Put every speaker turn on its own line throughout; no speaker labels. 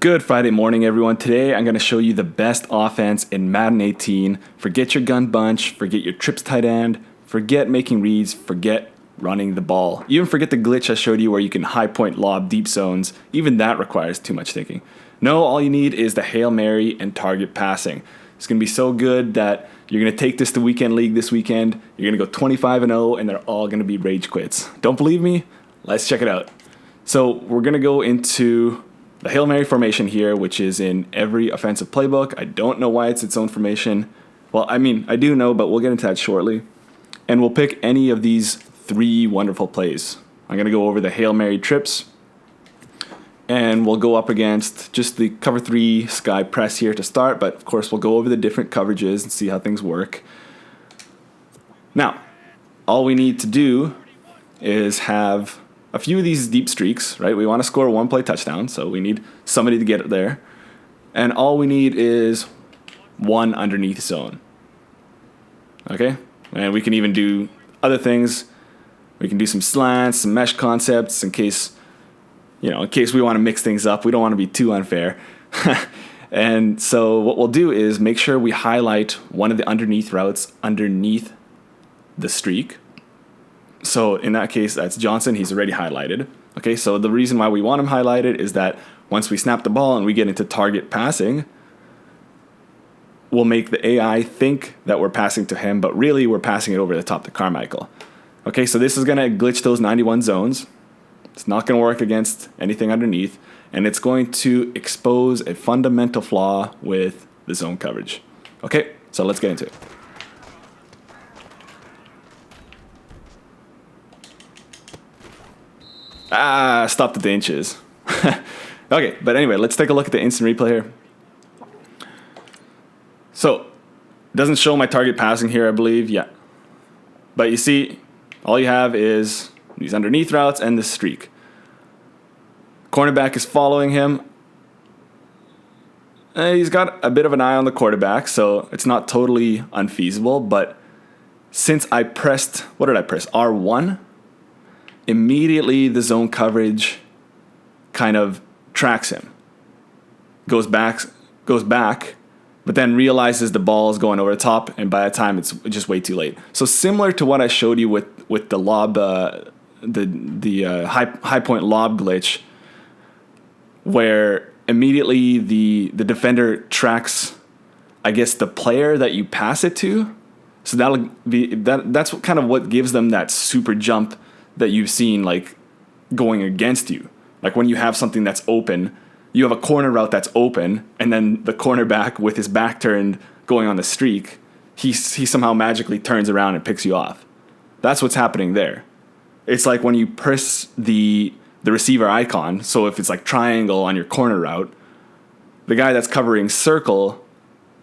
Good Friday morning, everyone. Today I'm going to show you the best offense in Madden 18. Forget your gun bunch, forget your trips tight end, forget making reads, forget running the ball. Even forget the glitch I showed you where you can high point lob deep zones. Even that requires too much thinking. No, all you need is the Hail Mary and target passing. It's going to be so good that you're going to take this to Weekend League this weekend. You're going to go 25-0 and they're all going to be rage quits. Don't believe me? Let's check it out. So we're going to go into the Hail Mary formation here, which is in every offensive playbook. I don't know why it's its own formation. Well, I mean, I do know, but we'll get into that shortly. And we'll pick any of these three wonderful plays. I'm going to go over the Hail Mary trips, and we'll go up against just the cover 3 sky press here to start, but of course we'll go over the different coverages and see how things work. Now, all we need to do is have a few of these deep streaks, right? We want to score a one-play touchdown, so we need somebody to get it there. And all we need is one underneath zone. Okay? And we can even do other things. We can do some slants, some mesh concepts in case we want to mix things up. We don't want to be too unfair. And so what we'll do is make sure we highlight one of the underneath routes underneath the streak. So in that case, that's Johnson. He's already highlighted. Okay, so the reason why we want him highlighted is that once we snap the ball and we get into target passing, we'll make the AI think that we're passing to him, but really we're passing it over the top to Carmichael. Okay, so this is going to glitch those 91 zones. It's not going to work against anything underneath, and it's going to expose a fundamental flaw with the zone coverage. Okay, so let's get into it. Stopped at the inches. Okay, but anyway, let's take a look at the instant replay here. So, it doesn't show my target passing here, I believe. Yeah. But you see, all you have is these underneath routes and this streak. Cornerback is following him. He's got a bit of an eye on the quarterback, so it's not totally unfeasible. But since I pressed, what did I press? R1? Immediately the zone coverage kind of tracks him. Goes back, but then realizes the ball is going over the top, and by that time it's just way too late. So similar to what I showed you with the lob, the high point lob glitch, where immediately the defender tracks, I guess, the player that you pass it to. So that's kind of what gives them that super jump that you've seen like going against you. Like when you have something that's open, you have a corner route that's open, and then the cornerback with his back turned going on the streak, he somehow magically turns around and picks you off. That's what's happening there. It's like when you press the receiver icon, so if it's like triangle on your corner route, the guy that's covering circle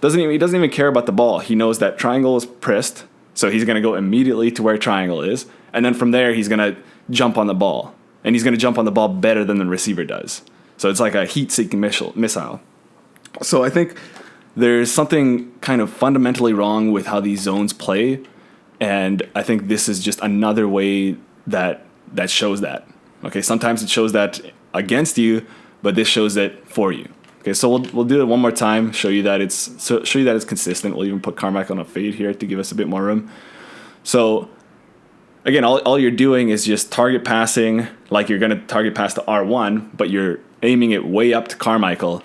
doesn't even care about the ball. He knows that triangle is pressed, so he's going to go immediately to where triangle is, and then from there he's going to jump on the ball, and he's going to jump on the ball better than the receiver does. So it's like a heat-seeking missile. So I think there's something kind of fundamentally wrong with how these zones play, and I think this is just another way that shows that. Okay, sometimes it shows that against you, but this shows it for you. Okay, so we'll do it one more time, show you that it's consistent. We'll even put Carmichael on a fade here to give us a bit more room. So again, all you're doing is just target passing like you're going to target pass to R1, but you're aiming it way up to Carmichael.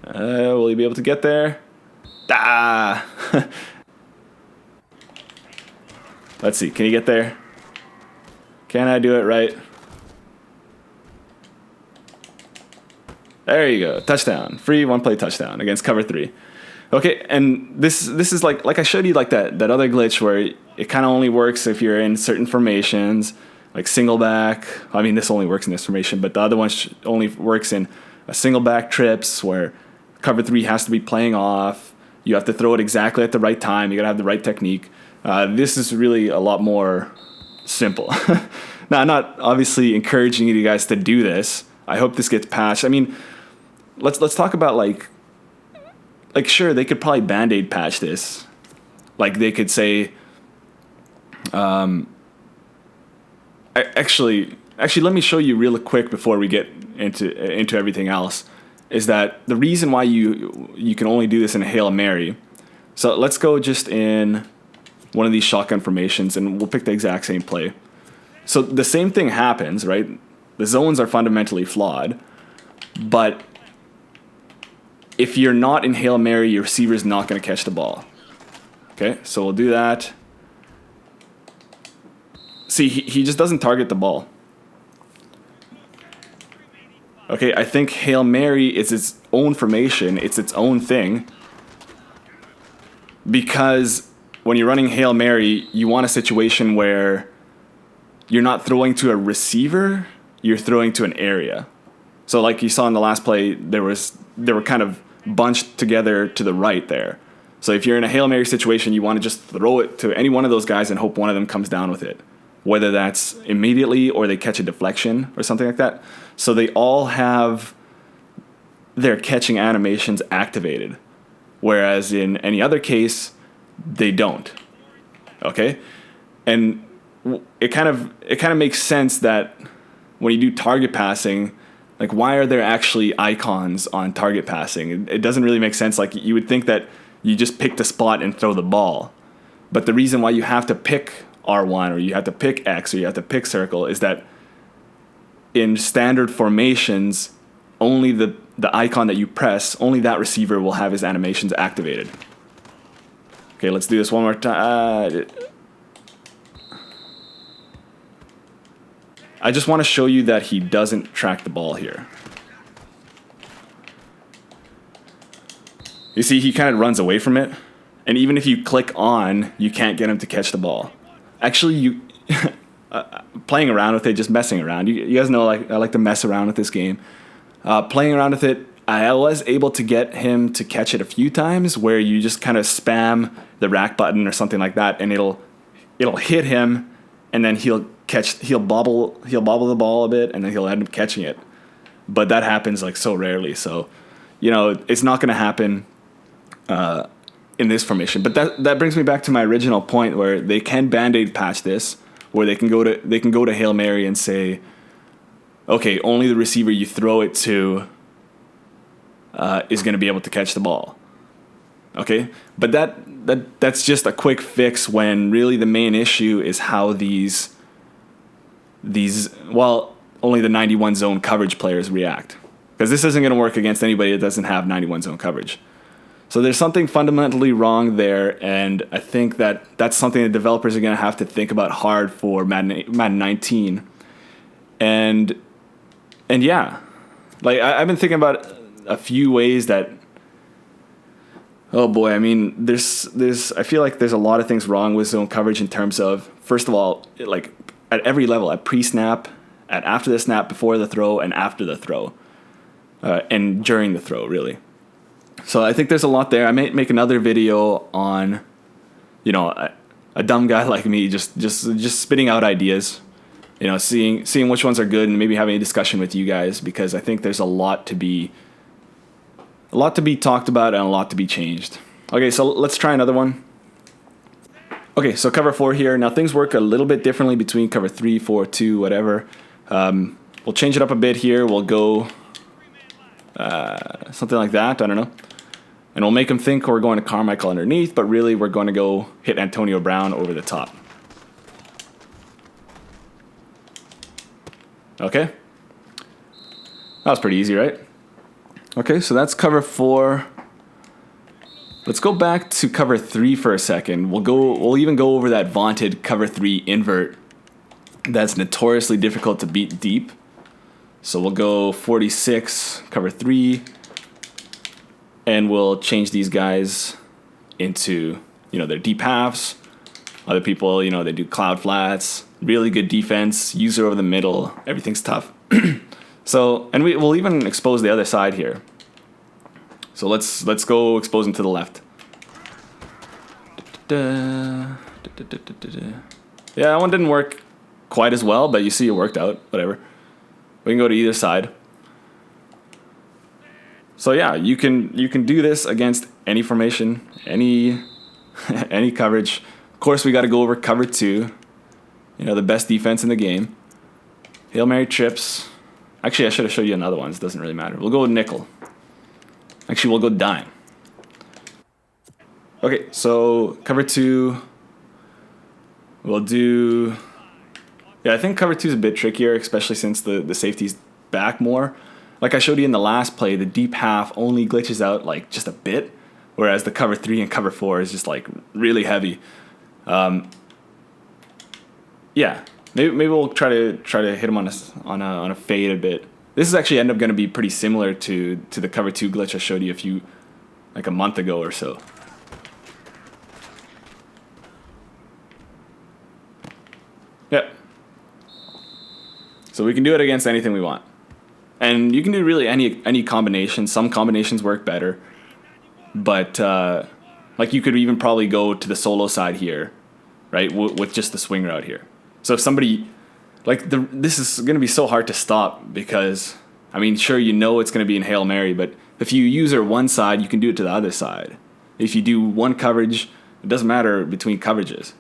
Will he be able to get there? Let's see. Can you get there? Can I do it right? There you go. Touchdown. Free one-play touchdown against cover 3. Okay, and this is like I showed you, like that other glitch where it kind of only works if you're in certain formations, like single back. I mean, this only works in this formation, but the other one only works in a single back trips where cover 3 has to be playing off. You have to throw it exactly at the right time. You got to have the right technique. This is really a lot more simple. Now, I'm not obviously encouraging you guys to do this. I hope this gets patched. I mean, let's talk about like sure, they could probably Band-Aid patch this. Like they could say, actually, actually, let me show you real quick before we get into everything else. Is that the reason why you can only do this in a Hail Mary? So let's go just in one of these shotgun formations, and we'll pick the exact same play. So the same thing happens, right? The zones are fundamentally flawed, but if you're not in Hail Mary, your receiver is not going to catch the ball. Okay, so we'll do that. See, he just doesn't target the ball. Okay, I think Hail Mary is its own formation. It's its own thing. Because when you're running Hail Mary, you want a situation where you're not throwing to a receiver, you're throwing to an area. So like you saw in the last play, they were kind of bunched together to the right there. So if you're in a Hail Mary situation, you want to just throw it to any one of those guys and hope one of them comes down with it. Whether that's immediately or they catch a deflection or something like that. So they all have their catching animations activated. Whereas in any other case, they don't. Okay? And it kind of makes sense that when you do target passing, like why are there actually icons on target passing? It doesn't really make sense. Like you would think that you just pick the spot and throw the ball. But the reason why you have to pick R1 or you have to pick X or you have to pick circle is that in standard formations, only the icon that you press, only that receiver will have his animations activated. Okay, let's do this one more time. I just want to show you that he doesn't track the ball here. You see, he kind of runs away from it. And even if you click on, you can't get him to catch the ball. Actually, you playing around with it, just messing around. You guys know I like to mess around with this game. Playing around with it, I was able to get him to catch it a few times where you just kind of spam the rack button or something like that, and it'll hit him, and then he'll bobble the ball a bit, and then he'll end up catching it. But that happens like so rarely, so it's not going to happen in this formation. But that brings me back to my original point where they can Band-Aid patch this, where they can go to Hail Mary and say, okay, only the receiver you throw it to is going to be able to catch the ball. Okay, but that's just a quick fix when really the main issue is how these only the 91 zone coverage players react, because this isn't going to work against anybody that doesn't have 91 zone coverage. So there's something fundamentally wrong there, and I think that's something that developers are going to have to think about hard for Madden 19. And yeah, like I've been thinking about a few ways that, oh boy, I mean, I feel like there's a lot of things wrong with zone coverage in terms of, first of all, like at every level, at pre-snap, at after the snap, before the throw, and after the throw, and during the throw, really. So I think there's a lot there. I may make another video on, a dumb guy like me just spitting out ideas, seeing which ones are good and maybe having a discussion with you guys, because I think there's a lot to be talked about and a lot to be changed. Okay, so let's try another one. Okay, so cover 4 here. Now things work a little bit differently between cover 3, 4, 2, whatever. We'll change it up a bit here. We'll go something like that. I don't know. And we'll make them think we're going to Carmichael underneath, but really we're going to go hit Antonio Brown over the top. Okay. That was pretty easy, right? Okay, so that's cover 4. Let's go back to cover 3 for a second. We'll even go over that vaunted cover 3 invert that's notoriously difficult to beat deep. So we'll go 46, cover 3, and we'll change these guys into, their deep halves. Other people, they do cloud flats, really good defense, user over the middle, everything's tough. So, and we'll even expose the other side here. So let's go expose them to the left. Yeah, that one didn't work quite as well, but you see it worked out, whatever. We can go to either side. So yeah, you can do this against any formation, any coverage. Of course, we got to go over cover 2, the best defense in the game. Hail Mary trips. Actually, I should have showed you another one. It doesn't really matter. We'll go with nickel. Actually, we'll go dime. Okay, so cover 2. We'll do... Yeah, I think cover 2 is a bit trickier, especially since the safety's back more. Like I showed you in the last play, the deep half only glitches out like just a bit, whereas the cover 3 and cover 4 is just like really heavy. Yeah, maybe we'll try to hit him on a fade a bit. This is actually end up going to be pretty similar to the cover 2 glitch I showed you like a month ago or so. Yep. So we can do it against anything we want. And you can do really any combination. Some combinations work better. But like you could even probably go to the solo side here, right? With just the swing route here. So if somebody, like this is going to be so hard to stop because, I mean, sure, you know it's going to be in Hail Mary, but if you use her one side, you can do it to the other side. If you do one coverage, it doesn't matter between coverages.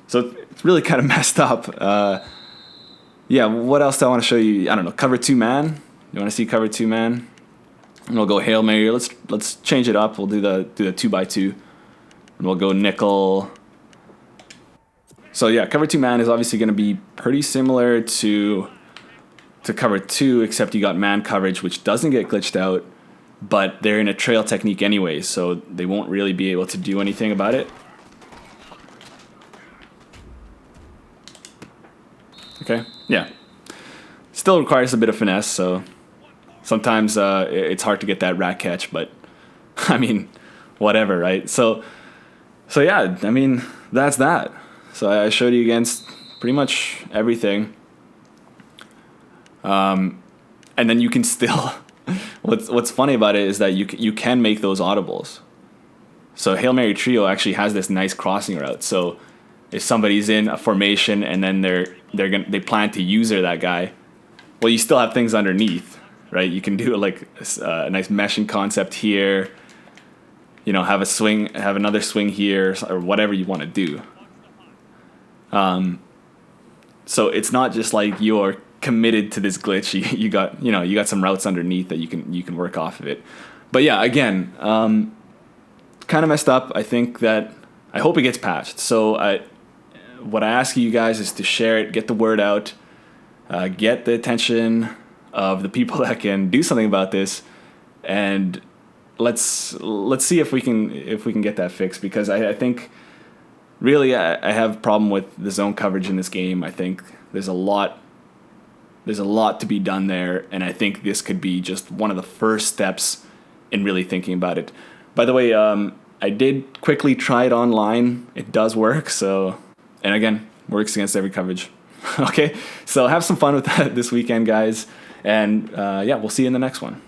So it's really kind of messed up. Yeah, what else do I want to show you? I don't know, cover 2 man. You want to see cover 2 man? And we'll go Hail Mary. Let's change it up. We'll do the 2x2. And we'll go nickel. So yeah, cover 2 man is obviously going to be pretty similar to cover 2, except you got man coverage, which doesn't get glitched out, but they're in a trail technique anyways, so they won't really be able to do anything about it. Okay, yeah. Still requires a bit of finesse, so sometimes it's hard to get that rat catch, but I mean, whatever, right? So yeah, I mean, that's that. So I showed you against pretty much everything. And then you can still, what's funny about it is that you can make those audibles. So Hail Mary Trio actually has this nice crossing route. So if somebody's in a formation and then they plan to user that guy, well, you still have things underneath, right? You can do like a nice meshing concept here. You know, have another swing here, or whatever you want to do. So it's not just like you're committed to this glitch. You got some routes underneath that you can work off of it. But yeah, again, kind of messed up. I hope it gets patched. So what I ask you guys is to share it, get the word out, get the attention of the people that can do something about this, and let's see if we can get that fixed, because I think really I have a problem with the zone coverage in this game. I think there's a lot to be done there, and I think this could be just one of the first steps in really thinking about it. By the way, I did quickly try it online. It does work, so, and again, works against every coverage. Okay, so have some fun with that this weekend, guys, and yeah, we'll see you in the next one.